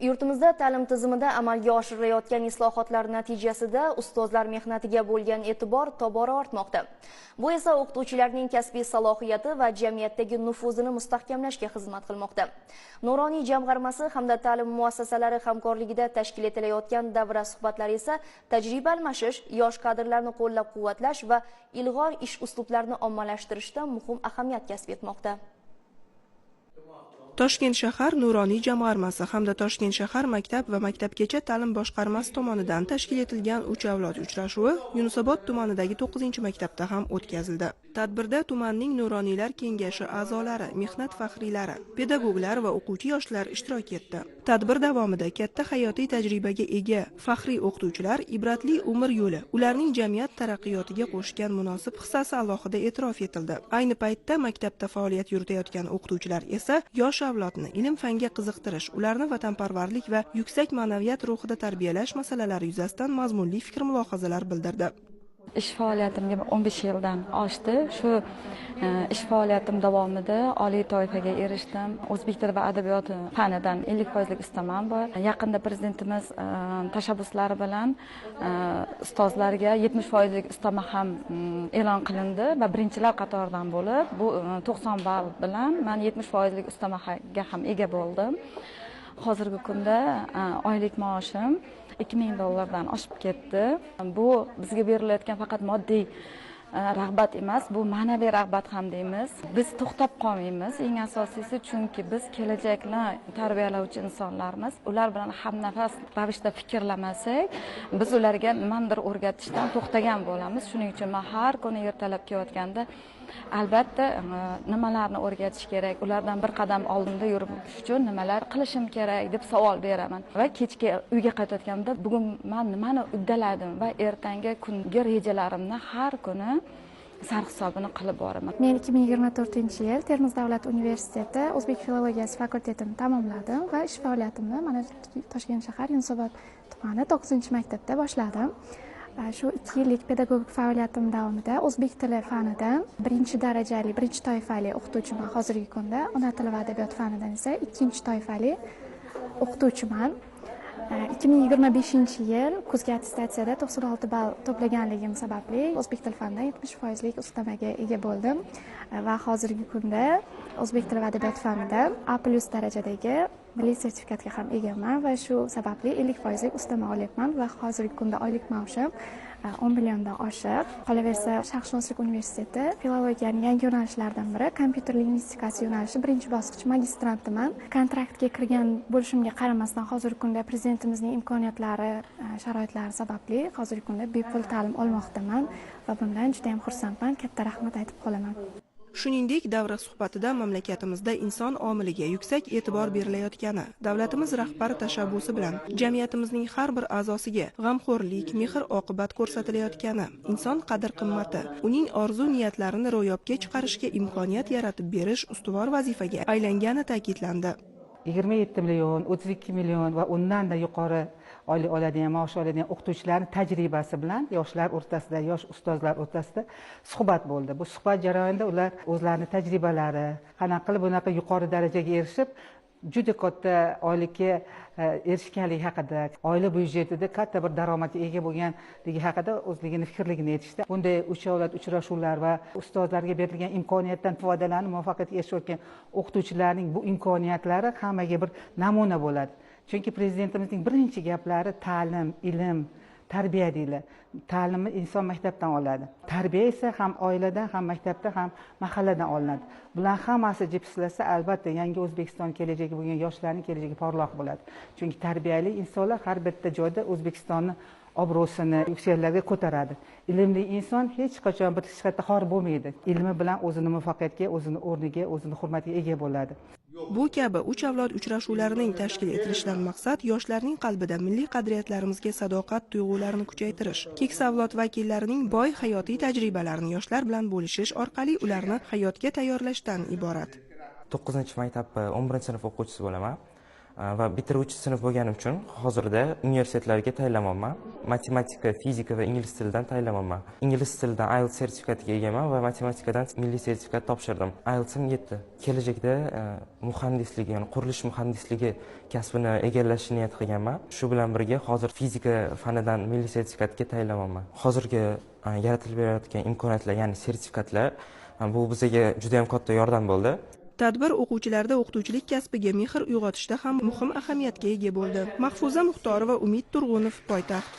Yurtimizda ta'lim tizimida amalga oshirilayotgan islohotlar natijasida ustozlar mehnatiga bo'lgan e'tibor tobora ortmoqda. Bu esa o'qituvchilarning kasbiy salohiyati va jamiyatdagi nufuzini mustahkamlashga xizmat qilmoqda. Nuroniy jamg'armasi hamda ta'lim muassasalari hamkorligida tashkil etilayotgan davra suhbatlari esa tajriba almashish, yosh kadrlarni qo'llab-quvvatlash va ilg'or ish uslublarini ommalashtirishda muhim ahamiyat kasb etmoqda. Toshkent shahar Nuroniy jamg'armasi hamda Toshkent shahar maktab va maktabgacha ta'lim boshqarmasi tomonidan tashkil etilgan uch avlod uchrashuvi Yunusobod tumanidagi 9-maktabda ham o'tkazildi. Tadbirda tumanning Nuroniylar kengashi a'zolari, mehnat faxriylari, pedagoglar va o'quvchi yoshlar ishtirok etdi. Tadbir davomida katta hayotiy tajribaga ega faxriy o'qituvchilar ibratli umr yo'li, ularning jamiyat taraqqiyotiga qo'shgan munosib hissasi alohida e'tirof etildi. Ayni paytda maktabda faoliyat yuritayotgan o'qituvchilar esa yosh avlodni ilm-fanga qiziqtirish, ularni vatanparvarlik va yuksak ma'naviyat ruhida tarbiyalash masalalari yuzasidan mazmunli fikr-mulohazalar bildirdi. Ish faoliyatimga 15 yildan oshdi. Shu ish faoliyatim davomida oliy toifaga erishdim. O'zbek tili va adabiyoti fanidan 50% ustamam bor. Yaqinda prezidentimiz tashabbuslari bilan ustozlarga 70% ustama ham e'lon qilindi va birinchilar qatoridan bo'lib, bu 90 ball bilan men 70% ustamaga ham ega bo'ldim. Hozirgi kunda oylik maoshim $2000 oshib ketdi. Bu bizga berilayotgan faqat moddiy rag'bat emas, bu ma'naviy rag'bat ham deymiz. Biz to'xtab qolmaymiz. Eng asosiysi, chunki biz kelajakni tarbiyalovchi insonlarmiz. Ular bilan hamnafas ravishda fikrlamasak, biz ularga nimadir o'rgatishdan to'xtagan bo'lamiz. Shuning uchun men har kuni ertalab kelayotganda albatta nimalarni o'rgatish kerak, ulardan bir qadam oldinda yurish uchun nimalar qilishim kerak deb savol beraman. Va kechga uyga qaytayotganda bugun men nimani uddaladim va ertangi kunga rejalarimni har kuni sarhisobini qilib boraman. Men 2024-yil Termiz davlat universiteti o'zbek filologiyasi fakultetini tamomladim va ish faoliyatimni mana Toshkent shahar Yunusobod tumani 9-maktabda boshladim. Shu 2 yillik pedagogik faoliyatim davomida o'zbek tili fanidan birinchi darajali, birinchi toifali o'qituvchiman hozirgi kunda. Ona tili va adabiyot fanidan esa ikkinchi toifali o'qituvchiman. 2025-yil kuzgi attestatsiyada 96 ball to'plaganligim sababli o'zbek tili fanidan 70% ustamaga ega bo'ldim va hozirgi kunda o'zbek tili va adabiyot fanidan A+ darajadagi milliy sertifikatga ham egaman va shu sababli 50% ustama olyapman va hozirgi kunda oylik maoshim 10 milliondan oshiq. Qolaversa, Sharqshunoslik universiteti filologiyaning yangi yo'nalishlaridan biri kompyuter lingvistikasi yo'nalishi birinchi bosqich magistrantiman. Kontraktga kirgan bo'lishimga qaramasdan hozirgi kunda prezidentimizning imkoniyatlari, sharoitlari sababli hozirgi kunda bepul ta'lim olmoqdaman va bundan juda ham xursandman. Katta rahmat aytib qolaman. Shuningdek, davra suhbatida mamlakatimizda inson omiliga yuksak e'tibor berilayotgani, davlatimiz rahbari tashabbusi bilan jamiyatimizning har bir a'zosiga g'amxo'rlik, mehr-oqibat ko'rsatilayotgani, inson qadr-qimmati, uning orzu-niyatlarini ro'yobga chiqarishga imkoniyat yaratib berish ustuvor vazifaga aylangani ta'kidlandi. 27 million, 32 million va undan-da yuqori oylik oladigan, maosh oladigan o'qituvchilarning tajribasi bilan yoshlar o'rtasida, yosh ustozlar o'rtasida suhbat bo'ldi. Bu suhbat jarayonida ular o'zlarining tajribalari, qanaqa qilib bunaqa yuqori darajaga erishib, juda katta oylikka erishganligi haqida, oila byudjetida katta bir daromadga ega bo'lganligi haqida o'zligini fikrligini aytishdi. Bunday uch avlod uchrashuvlar va ustozlarga berilgan imkoniyatdan foydalanib muvaffaqiyatga erishayotgan o'qituvchilarning bu imkoniyatlari hammaga bir namuna bo'ladi. Chunki prezidentimizning birinchi gaplari ta'lim, ilm, tarbiya deydi. Ta'limni inson maktabdan oladi. Tarbiya esa ham oiladan, ham maktabdan, ham mahalladan olinadi. Bular hammasi jipslasa, albatta yangi O'zbekiston kelajagi bo'lgan yoshlarning kelajagi porloq bo'ladi. Chunki tarbiyali insonlar har bitta joyda O'zbekistonni obro'sini yuksaklarga ko'taradi. Ilmli inson hech qachon bir sifatda xor bo'lmaydi. Ilmi bilan o'zini muvaffaqiyatga, o'zini o'rniga, o'zini hurmatiga ega bo'ladi. Bu kabi uch avlod uchrashuvlarining tashkil etilishidan maqsad yoshlarning qalbida milliy qadriyatlarimizga sadoqat tuyg'ularini kuchaytirish, keksa avlod vakillarining boy hayotiy tajribalarini yoshlar bilan bo'lishish orqali ularni hayotga tayyorlashdan iborat. 9-maktab 11-sinf o'quvchisi bo'laman. va bitiruvchi sinf bo'lganim uchun hozirda universitetlarga tayyorlanmoqman. Matematika, fizika va ingliz tilidan tayyorlanmoqman. Ingliz tilidan IELTS sertifikatiga egaman va matematikadan milliy sertifikat topshirdim. IELTSim 7. Kelajakda muhandislik, ya'ni qurilish muhandisligi kasbini egallashni niyat qilganman. Shu bilan birga hozir fizika fanidan milliy sertifikatga tayyorlanmoqman. Hozirgi yaratilib berayotgan imkoniyatlar, ya'ni sertifikatlar bu bizga juda ham katta yordam bo'ldi. Tadbir o'quvchilarda o'qituvchilik kasbiga mehr uyg'otishda ham muhim ahamiyatga ega bo'ldi. Mahfuza Muxtorova, Umid Turg'unov, Poytaxt.